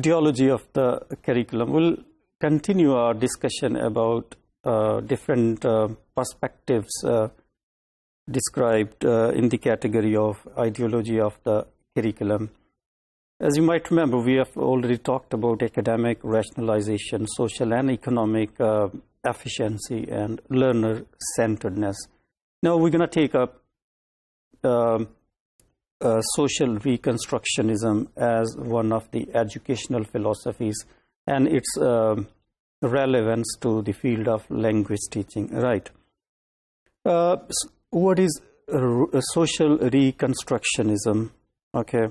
ideology of the curriculum. We'll continue our discussion about different perspectives described in the category of ideology of the curriculum. As you might remember, we have already talked about academic rationalization, social and economic efficiency, and learner-centeredness. Now we're going to take up social reconstructionism as one of the educational philosophies and its relevance to the field of language teaching. Right. What is social reconstructionism? Okay.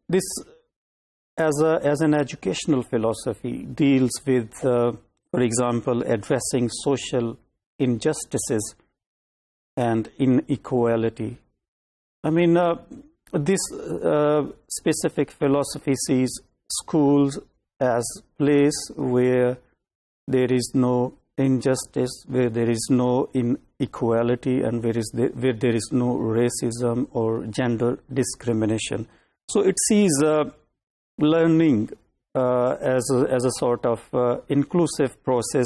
This, as an educational philosophy, deals with, for example, addressing social injustices and inequality. I mean, this specific philosophy sees schools as a place where there is no injustice, where there is no inequality, and where there is no racism or gender discrimination. So it sees learning as a sort of inclusive process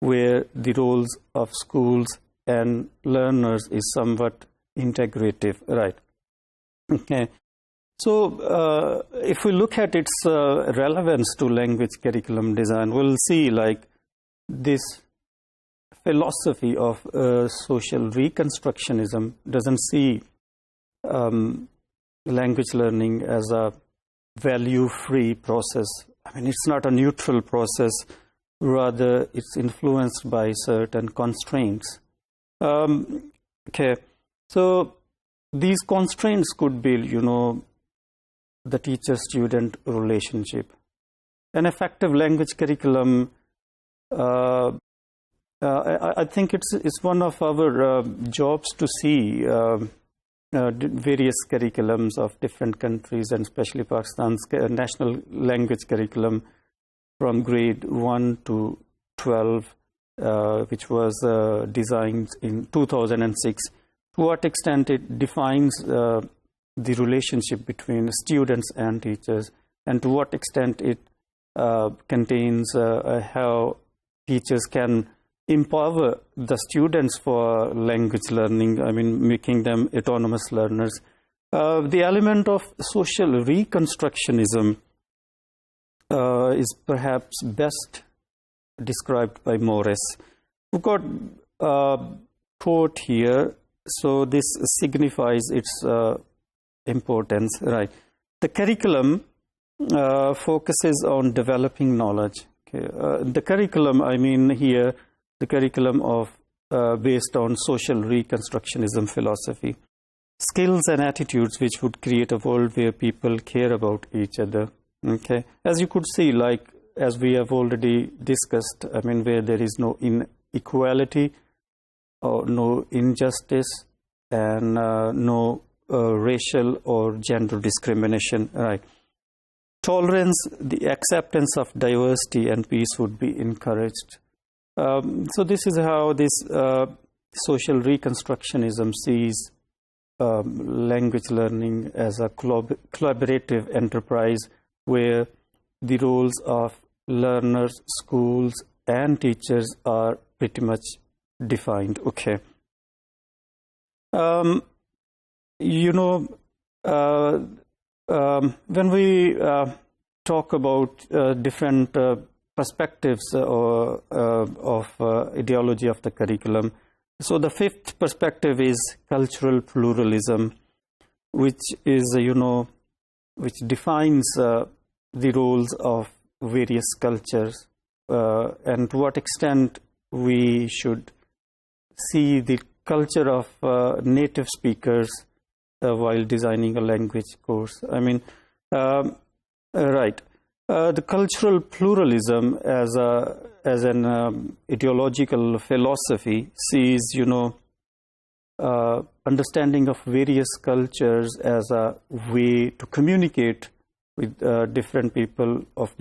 where the roles of schools and learners is somewhat integrative, right? Okay. So if we look at its relevance to language curriculum design, we'll see like this philosophy of social reconstructionism doesn't see language learning as a value-free process. I mean, it's not a neutral process, rather it's influenced by certain constraints. Okay, so these constraints could be, the teacher-student relationship. An effective language curriculum, I think it's one of our jobs to see various curriculums of different countries, and especially Pakistan's national language curriculum from grade 1 to 12, which was designed in 2006. To what extent it defines the relationship between students and teachers, and to what extent it contains how teachers can empower the students for language learning, I mean, making them autonomous learners. The element of social reconstructionism is perhaps best described by Morris. We've got a quote here, so this signifies its importance, right? The curriculum focuses on developing knowledge. Okay. The curriculum, I mean here, the curriculum of based on social reconstructionism philosophy, skills and attitudes which would create a world where people care about each other. Okay, as you could see, like as we have already discussed, I mean, where there is no inequality or no injustice and no racial or gender discrimination, right? Tolerance, the acceptance of diversity and peace would be encouraged. So this is how this social reconstructionism sees language learning as a collaborative enterprise where the roles of learners, schools, and teachers are pretty much defined. Okay. When we talk about different perspectives of ideology of the curriculum, so the fifth perspective is cultural pluralism, which is, which defines the roles of various cultures and to what extent we should see the culture of native speakers while designing a language course. I mean, right. The cultural pluralism as an ideological philosophy sees, understanding of various cultures as a way to communicate with different people of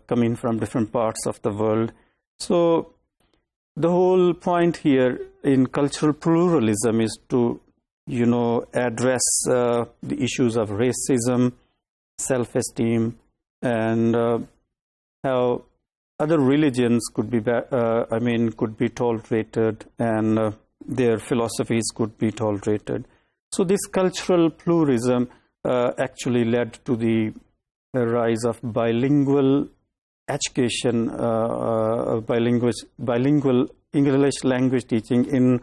coming from different parts of the world. So the whole point here in cultural pluralism is to, address the issues of racism, self-esteem, and how other religions could be, could be tolerated, and their philosophies could be tolerated. So this cultural pluralism actually led to the rise of bilingual education, bilingual English language teaching in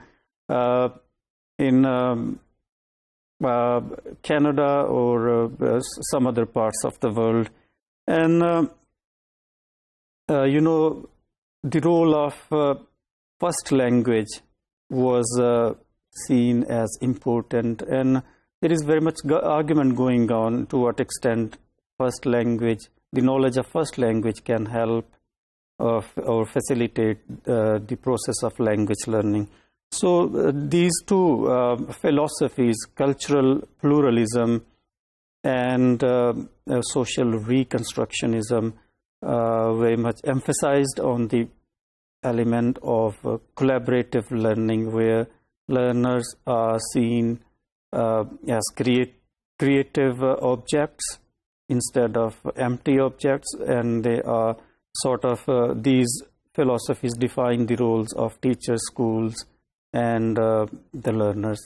Canada or some other parts of the world. And the role of first language was seen as important, and there is very much argument going on to what extent first language, the knowledge of first language, can help or facilitate the process of language learning. So these two philosophies, cultural pluralism and social reconstructionism, very much emphasized on the element of collaborative learning, where learners are seen as creative objects instead of empty objects, and they are sort of these philosophies define the roles of teachers, schools, and the learners.